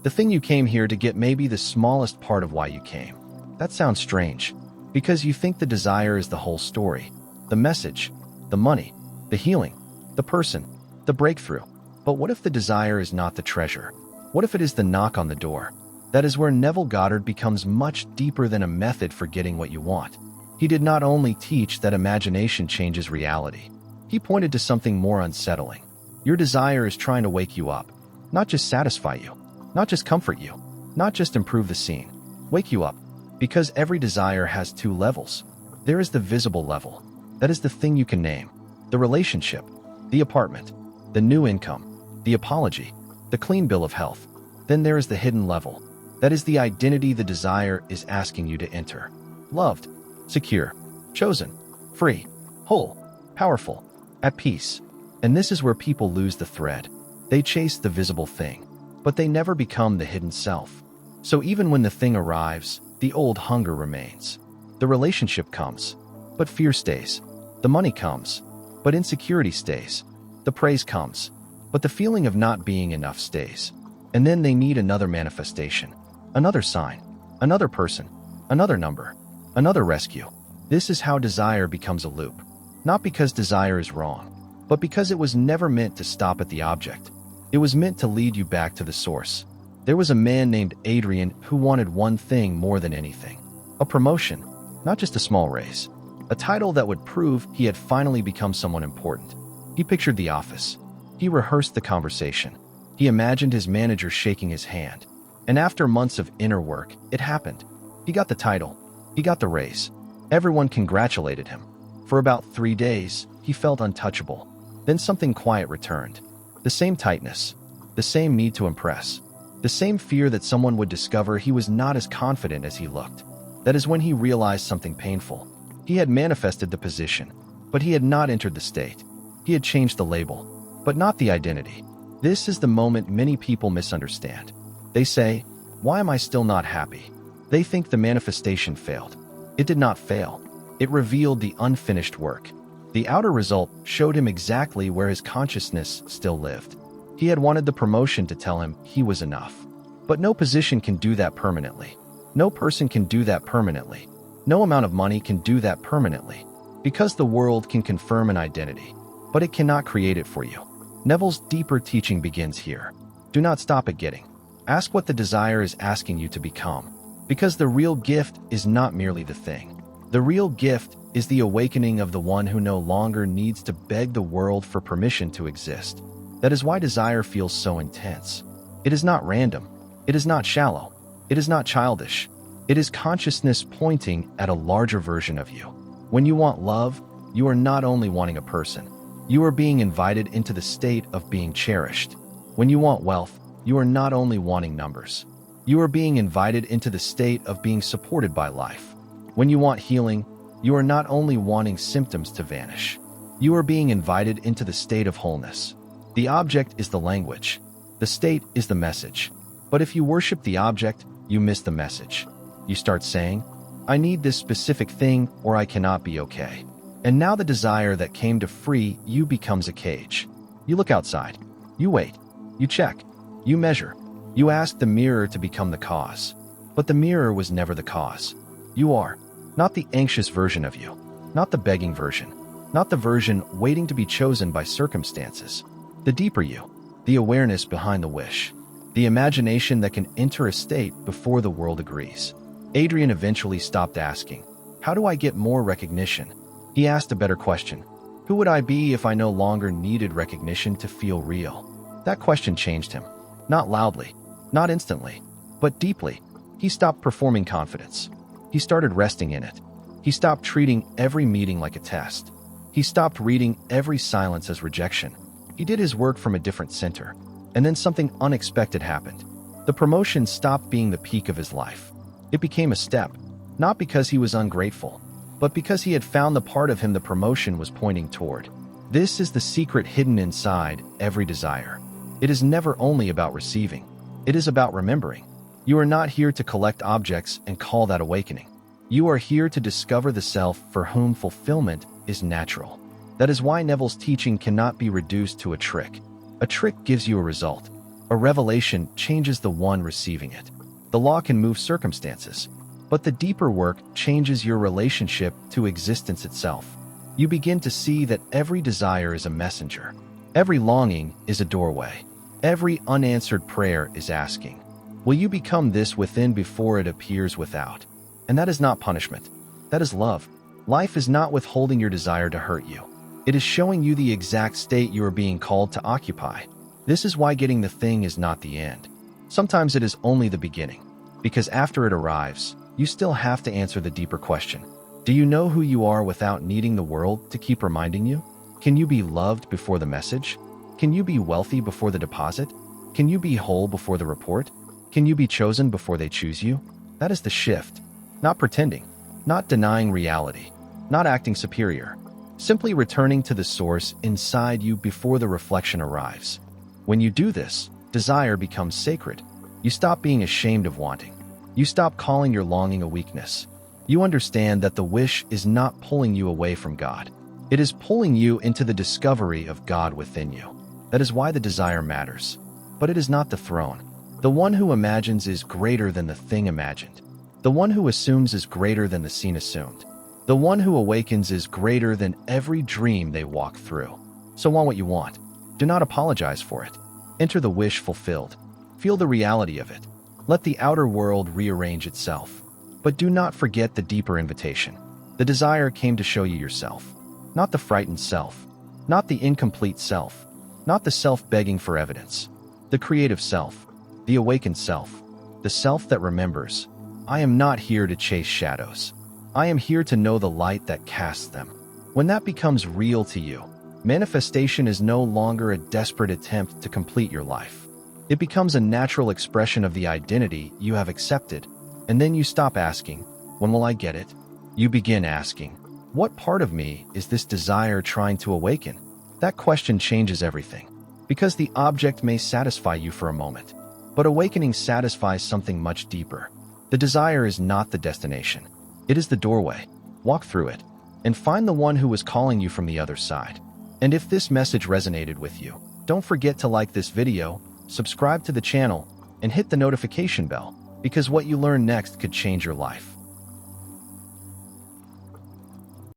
The thing you came here to get may be the smallest part of why you came. That sounds strange, because you think the desire is the whole story. The message, the money, the healing, the person, the breakthrough. But what if the desire is not the treasure? What if it is the knock on the door? That is where Neville Goddard becomes much deeper than a method for getting what you want. He did not only teach that imagination changes reality. He pointed to something more unsettling. Your desire is trying to wake you up, not just satisfy you, not just comfort you, not just improve the scene. Wake you up, because every desire has two levels. There is the visible level. That is the thing you can name. The relationship, the apartment, the new income, the apology, the clean bill of health. Then there is the hidden level. That is the identity the desire is asking you to enter. Loved, secure, chosen, free, whole, powerful, at peace. And this is where people lose the thread. They chase the visible thing, but they never become the hidden self. So even when the thing arrives, the old hunger remains. The relationship comes, but fear stays. The money comes, but insecurity stays. The praise comes, but the feeling of not being enough stays. And then they need another manifestation, another sign, another person, another number, another rescue. This is how desire becomes a loop. Not because desire is wrong, but because it was never meant to stop at the object. It was meant to lead you back to the source. There was a man named Adrian who wanted one thing more than anything. A promotion, not just a small raise. A title that would prove he had finally become someone important. He pictured the office. He rehearsed the conversation. He imagined his manager shaking his hand. And after months of inner work, it happened. He got the title. He got the raise. Everyone congratulated him. For about 3 days, he felt untouchable. Then something quiet returned. The same tightness, the same need to impress, the same fear that someone would discover he was not as confident as he looked. That is when he realized something painful. He had manifested the position, but he had not entered the state. He had changed the label, but not the identity. This is the moment many people misunderstand. They say, "Why am I still not happy?" They think the manifestation failed. It did not fail. It revealed the unfinished work. The outer result showed him exactly where his consciousness still lived. He had wanted the promotion to tell him he was enough. But no position can do that permanently. No person can do that permanently. No amount of money can do that permanently. Because the world can confirm an identity, but it cannot create it for you. Neville's deeper teaching begins here. Do not stop at getting. Ask what the desire is asking you to become. Because the real gift is not merely the thing. The real gift is the awakening of the one who no longer needs to beg the world for permission to exist. That is why desire feels so intense. It is not random. It is not shallow. It is not childish. It is consciousness pointing at a larger version of you. When you want love, you are not only wanting a person. You are being invited into the state of being cherished. When you want wealth, you are not only wanting numbers. You are being invited into the state of being supported by life. When you want healing, you are not only wanting symptoms to vanish. You are being invited into the state of wholeness. The object is the language. The state is the message. But if you worship the object, you miss the message. You start saying, "I need this specific thing or I cannot be okay." And now the desire that came to free you becomes a cage. You look outside. You wait. You check. You measure. You ask the mirror to become the cause. But the mirror was never the cause. You are. Not the anxious version of you. Not the begging version. Not the version waiting to be chosen by circumstances. The deeper you. The awareness behind the wish. The imagination that can enter a state before the world agrees. Adrian eventually stopped asking, "How do I get more recognition?" He asked a better question. Who would I be if I no longer needed recognition to feel real? That question changed him. Not loudly, not instantly, but deeply. He stopped performing confidence. He started resting in it. He stopped treating every meeting like a test. He stopped reading every silence as rejection. He did his work from a different center. And then something unexpected happened. The promotion stopped being the peak of his life. It became a step, not because he was ungrateful, but because he had found the part of him the promotion was pointing toward. This is the secret hidden inside every desire. It is never only about receiving. It is about remembering. You are not here to collect objects and call that awakening. You are here to discover the self for whom fulfillment is natural. That is why Neville's teaching cannot be reduced to a trick. A trick gives you a result. A revelation changes the one receiving it. The law can move circumstances, but the deeper work changes your relationship to existence itself. You begin to see that every desire is a messenger. Every longing is a doorway. Every unanswered prayer is asking, will you become this within before it appears without? And that is not punishment. That is love. Life is not withholding your desire to hurt you. It is showing you the exact state you are being called to occupy. This is why getting the thing is not the end. Sometimes it is only the beginning, because after it arrives, you still have to answer the deeper question. Do you know who you are without needing the world to keep reminding you? Can you be loved before the message? Can you be wealthy before the deposit? Can you be whole before the report? Can you be chosen before they choose you? That is the shift. Not pretending, not denying reality, not acting superior. Simply returning to the source inside you before the reflection arrives. When you do this, desire becomes sacred. You stop being ashamed of wanting. You stop calling your longing a weakness. You understand that the wish is not pulling you away from God. It is pulling you into the discovery of God within you. That is why the desire matters. But it is not the throne. The one who imagines is greater than the thing imagined. The one who assumes is greater than the scene assumed. The one who awakens is greater than every dream they walk through. So want what you want. Do not apologize for it. Enter the wish fulfilled. Feel the reality of it. Let the outer world rearrange itself. But do not forget the deeper invitation. The desire came to show you yourself. Not the frightened self. Not the incomplete self. Not the self begging for evidence. The creative self. The awakened self. The self that remembers. I am not here to chase shadows. I am here to know the light that casts them. When that becomes real to you, manifestation is no longer a desperate attempt to complete your life. It becomes a natural expression of the identity you have accepted, and then you stop asking, when will I get it? You begin asking, what part of me is this desire trying to awaken? That question changes everything, because the object may satisfy you for a moment, but awakening satisfies something much deeper. The desire is not the destination. It is the doorway. Walk through it, and find the one who is calling you from the other side. And if this message resonated with you, don't forget to like this video, subscribe to the channel, and hit the notification bell, because what you learn next could change your life.